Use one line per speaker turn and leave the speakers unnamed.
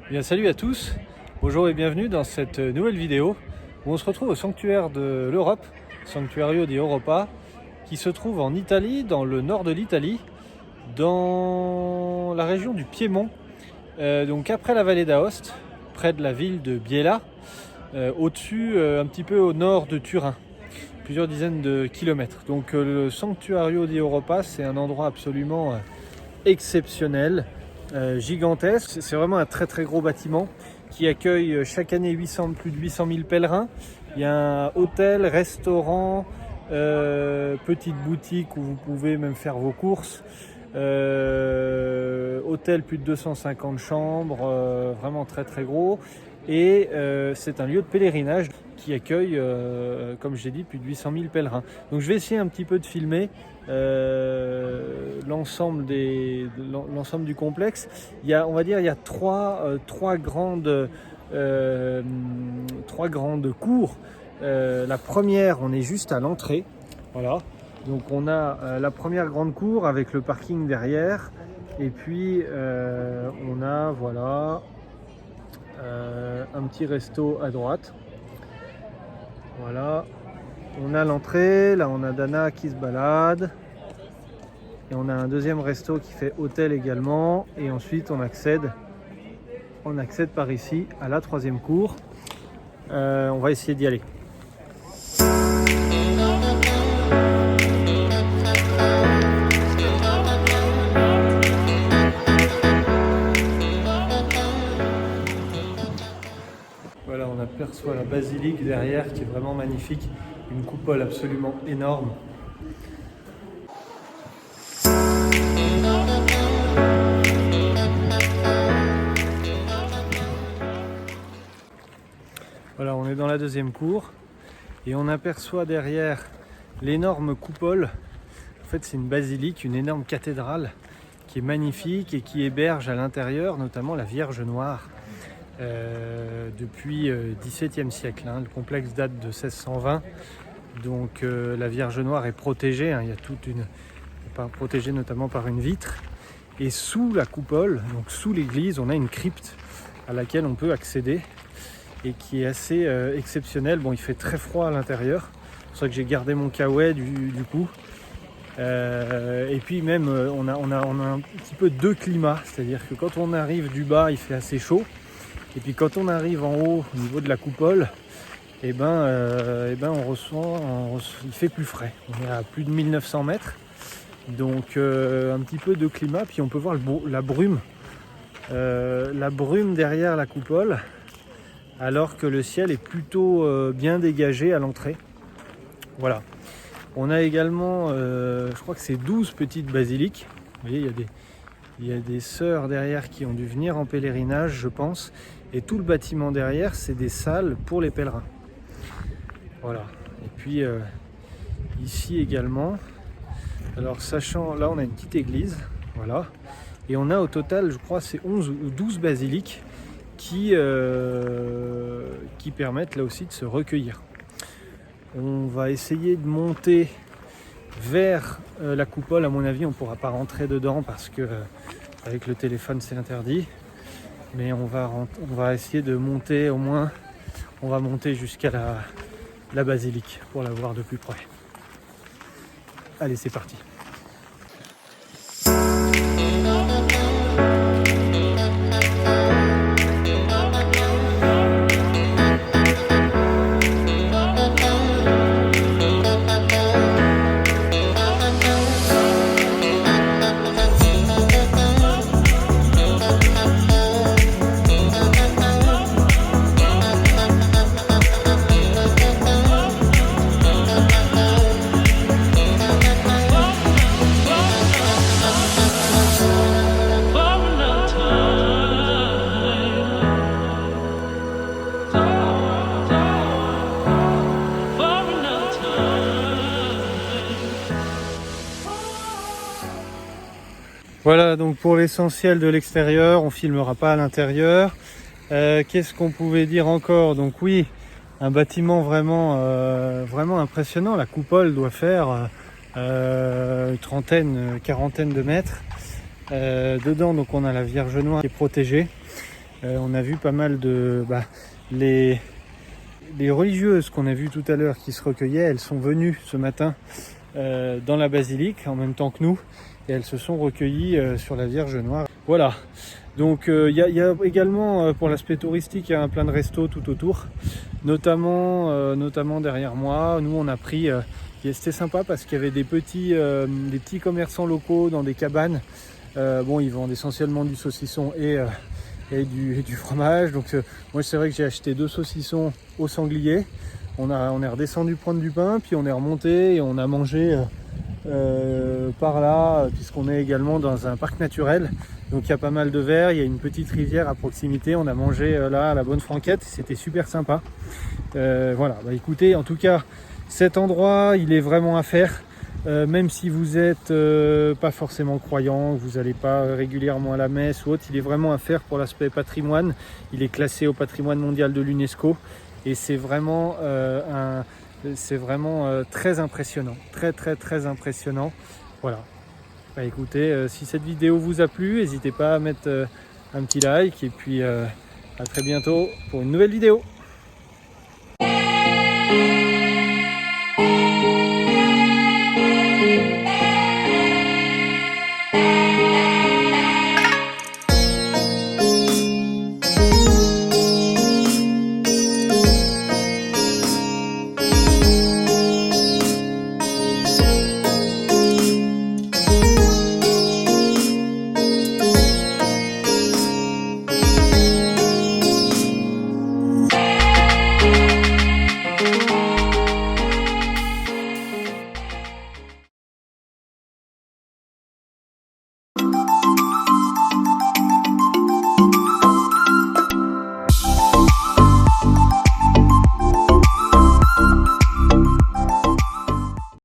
Bien, salut à tous, bonjour et bienvenue dans cette nouvelle vidéo où on se retrouve au sanctuaire de l'Europe, Sanctuario di Europa, qui se trouve en Italie, dans le nord de l'Italie, dans la région du Piémont, donc après la vallée d'Aoste, près de la ville de Biella, au-dessus, un petit peu au nord de Turin, plusieurs dizaines de kilomètres. Donc le Sanctuario di Europa, c'est un endroit absolument exceptionnel. Gigantesque, c'est vraiment un très gros bâtiment qui accueille chaque année plus de 800 000 pèlerins. Il y a un hôtel, restaurant, petite boutique où vous pouvez même faire vos courses, hôtel plus de 250 chambres, vraiment très gros, et c'est un lieu de pèlerinage qui accueille, comme je l'ai dit, plus de 800 000 pèlerins. Donc je vais essayer un petit peu de filmer l'ensemble du complexe. Il y a trois grandes cours. La première, on est juste à l'entrée. Voilà. Donc on a la première grande cour avec le parking derrière. Et puis on a un petit resto à droite. Voilà. On a l'entrée, là on a Dana qui se balade. Et on a un deuxième resto qui fait hôtel également. Et ensuite on accède par ici à la troisième cour. On va essayer d'y aller. Voilà, on aperçoit la basilique derrière qui est vraiment magnifique. Une coupole absolument énorme. Voilà, on est dans la deuxième cour et on aperçoit derrière l'énorme coupole. En fait, c'est une basilique, une énorme cathédrale qui est magnifique et qui héberge à l'intérieur notamment la Vierge Noire depuis XVIIe siècle. Le complexe date de 1620, donc la Vierge Noire est protégée. Il y a protégée notamment par une vitre. Et sous la coupole, donc sous l'église, on a une crypte à laquelle on peut accéder et qui est assez exceptionnelle. Bon, il fait très froid à l'intérieur, c'est pour ça que j'ai gardé mon caouet du coup. Et puis même, on a un petit peu deux climats, c'est-à-dire que quand on arrive du bas, il fait assez chaud. Et puis quand on arrive en haut, au niveau de la coupole, il fait plus frais. On est à plus de 1900 mètres. Donc un petit peu de climat, puis on peut voir la brume derrière la coupole, alors que le ciel est plutôt bien dégagé à l'entrée. Voilà. On a également, je crois que c'est 12 petites basiliques. Vous voyez, il y a des sœurs derrière qui ont dû venir en pèlerinage, je pense. Et tout le bâtiment derrière, c'est des salles pour les pèlerins. Voilà. Et puis ici également. Alors là on a une petite église, voilà, et on a au total, je crois, c'est 11 ou 12 basiliques qui permettent là aussi de se recueillir. On va essayer de monter vers la coupole. À mon avis, on ne pourra pas rentrer dedans parce que avec le téléphone c'est interdit, mais on va essayer de monter, au moins on va monter jusqu'à la basilique pour la voir de plus près. Allez, c'est parti. Voilà donc pour l'essentiel de l'extérieur, on filmera pas à l'intérieur. Qu'est-ce qu'on pouvait dire encore? Donc oui, un bâtiment vraiment impressionnant. La coupole doit faire une trentaine, quarantaine de mètres. Dedans donc on a la Vierge Noire qui est protégée. On a vu pas mal de... les religieuses qu'on a vues tout à l'heure qui se recueillaient, elles sont venues ce matin dans la basilique en même temps que nous et elles se sont recueillies sur la Vierge Noire. Voilà, donc il y a également pour l'aspect touristique, il y a plein de restos tout autour, notamment derrière moi. Nous on a pris, c'était sympa parce qu'il y avait des petits commerçants locaux dans des cabanes. Bon, ils vendent essentiellement du saucisson et du fromage. Donc moi c'est vrai que j'ai acheté 2 saucissons au sanglier. On est redescendu prendre du pain, puis on est remonté et on a mangé par là, puisqu'on est également dans un parc naturel. Donc il y a pas mal de vers, il y a une petite rivière à proximité. On a mangé là à la Bonne Franquette, c'était super sympa. Voilà, écoutez, en tout cas cet endroit il est vraiment à faire. Même si vous n'êtes pas forcément croyant, vous n'allez pas régulièrement à la messe ou autre, il est vraiment à faire pour l'aspect patrimoine. Il est classé au patrimoine mondial de l'UNESCO et c'est vraiment, très impressionnant, très impressionnant. Voilà. Écoutez, si cette vidéo vous a plu, n'hésitez pas à mettre un petit like et puis à très bientôt pour une nouvelle vidéo.